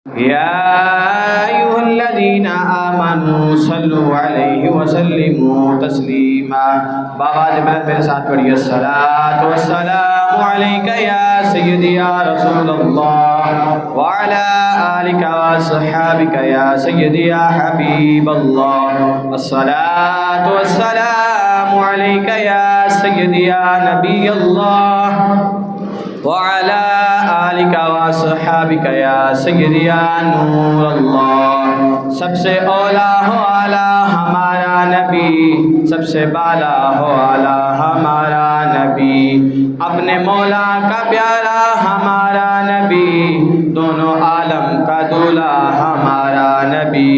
يا أيها الذين آمنوا صلوا عليه وسلموا تسليما. باواز بلند میرے ساتھ پڑھیے. الصلاة والسلام عليك يا سيدي يا رسول الله وعلى آلك وصحابك يا سيدي يا حبيب الله. الصلاة والسلام عليك يا سيدي يا نبي الله وعلى آلك وصحابك يا سيدي يا نور اللہ. سب سے اولا ہو اعلیٰ ہمارا نبی، سب سے بالا ہو اعلیٰ ہمارا نبی، اپنے مولا کا پیارا ہمارا نبی، دونوں عالم کا دولہ ہمارا نبی.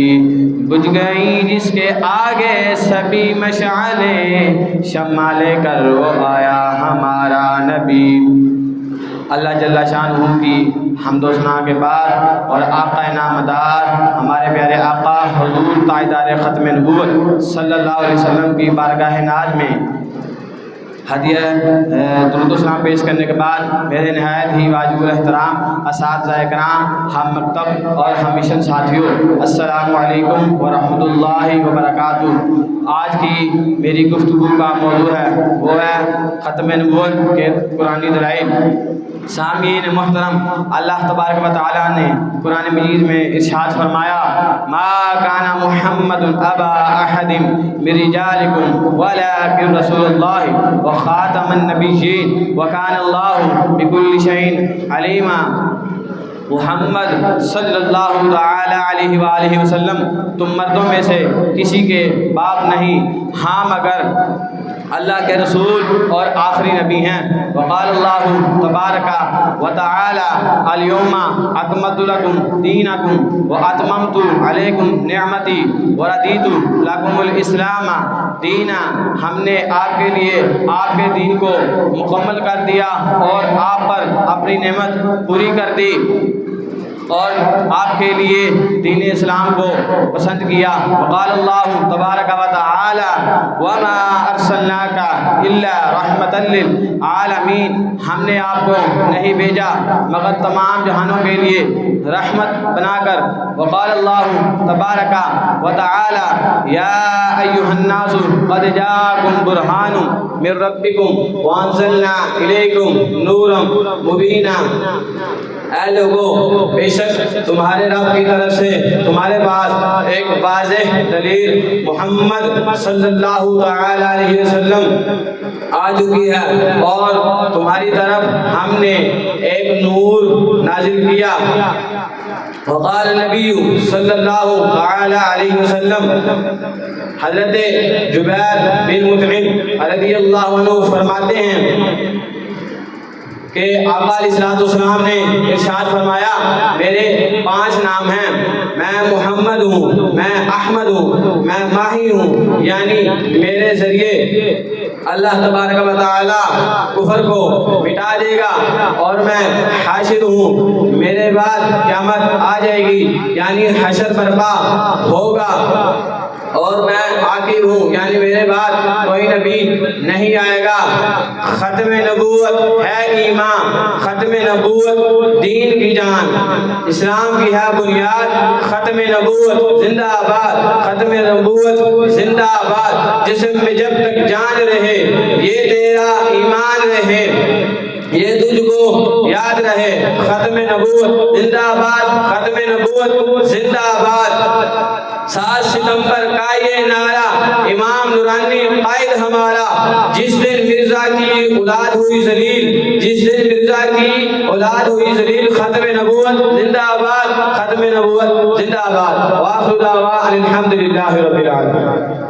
بجھ گئی جس کے آگے سبھی مشعلیں، شمع لے کر وہ آیا ہمارا نبی. اللہ جل شانہ کی حمد و ثنا کے بعد اور آقا نامدار ہمارے پیارے آقا حضور تاجدار ختم نبوت صلی اللہ علیہ وسلم کی بارگاہ ناز میں ہدیہ درود و سلام پیش کرنے کے بعد میرے نہایت ہی واجب الاحترام اساتذہ کرام، ہم مکتب اور ہم مشن ساتھیوں، السلام علیکم ورحمۃ اللہ وبرکاتہ. آج کی میری گفتگو کا موضوع ہے وہ ہے ختم نبوت کے قرآنی دلائل. سامعین محترم، اللہ تبارک و تعالیٰ نے قرآن مجید میں ارشاد فرمایا: ما کان محمد ابا احد من رجالکم ولکن رسول اللہ وخاتم النبیین وکان اللہ بکل شیء علیما. محمد صلی اللہ تعالی علیہ وآلہ وسلم تم مردوں میں سے کسی کے باپ نہیں، ہاں مگر اللہ کے رسول اور آخری نبی ہیں. وقال اللہ تبارک و تعالی الیوم اکملت لکم دینکم واتممت علیکم نعمتی ورضیت لکم الاسلام دینا. ہم نے آپ کے لیے آپ کے دین کو مکمل کر دیا اور آپ پر اپنی نعمت پوری کر دی اور آپ کے لیے دین اسلام کو پسند کیا. وقال اللہ تبارک و تعالی وما ارسلناک الا رحمتا للعالمین. ہم نے آپ کو نہیں بھیجا مگر تمام جہانوں کے لیے رحمت بنا کر. وقال اللہ تبارک و تعالی یا ایھا الناس قد جاءکم برہان من ربکم وانزلنا الیکم نورا مبینا. اے لوگوں، بے شک تمہارے رب کی طرف سے تمہارے پاس ایک واضح دلیل محمد صلی اللہ تعالی علیہ وسلم آ چکی ہے اور تمہاری طرف ہم نے ایک نور نازل کیا. وقال نبی صلی اللہ تعالی علیہ وسلم، حضرت جبیر بن مطعم رضی اللہ عنہ فرماتے ہیں کہ آقا علیہ السلام نے ارشاد فرمایا میرے 5 نام ہیں، میں محمد ہوں، میں احمد ہوں، میں ماہی ہوں. یعنی میرے ذریعے اللہ تبارک و تعالی کفر کو مٹا دے گا اور میں حاشر ہوں، میرے بعد قیامت آ جائے گی یعنی حشر برپا ہوگا اور میں عاقب ہوں یعنی میرے بعد کوئی نبی نہیں آئے گا. ختم نبوت ہے ایمان، ختم نبوت دین کی جان، اسلام کی ہے بنیاد. ختم نبوت زندہ آباد، ختم نبوت زندہ آباد. جسم میں جب تک جان رہے یہ تیرا ایمان رہے، یہ تجھ کو یاد رہے. ختم نبوت زندہ آباد، ختم نبوت زندہ آباد. 7 ستمبر کا یہ نعرہ امام نورانی قائد ہمارا. جس دن مرزا کی اولاد ہوئی ذلیل، جس دن مرزا کی اولاد ہوئی ذلیل. ختم نبوت زندہ آباد، ختم نبوت زندہ آباد. وآخر دعوانا الحمدللہ رب العالمین.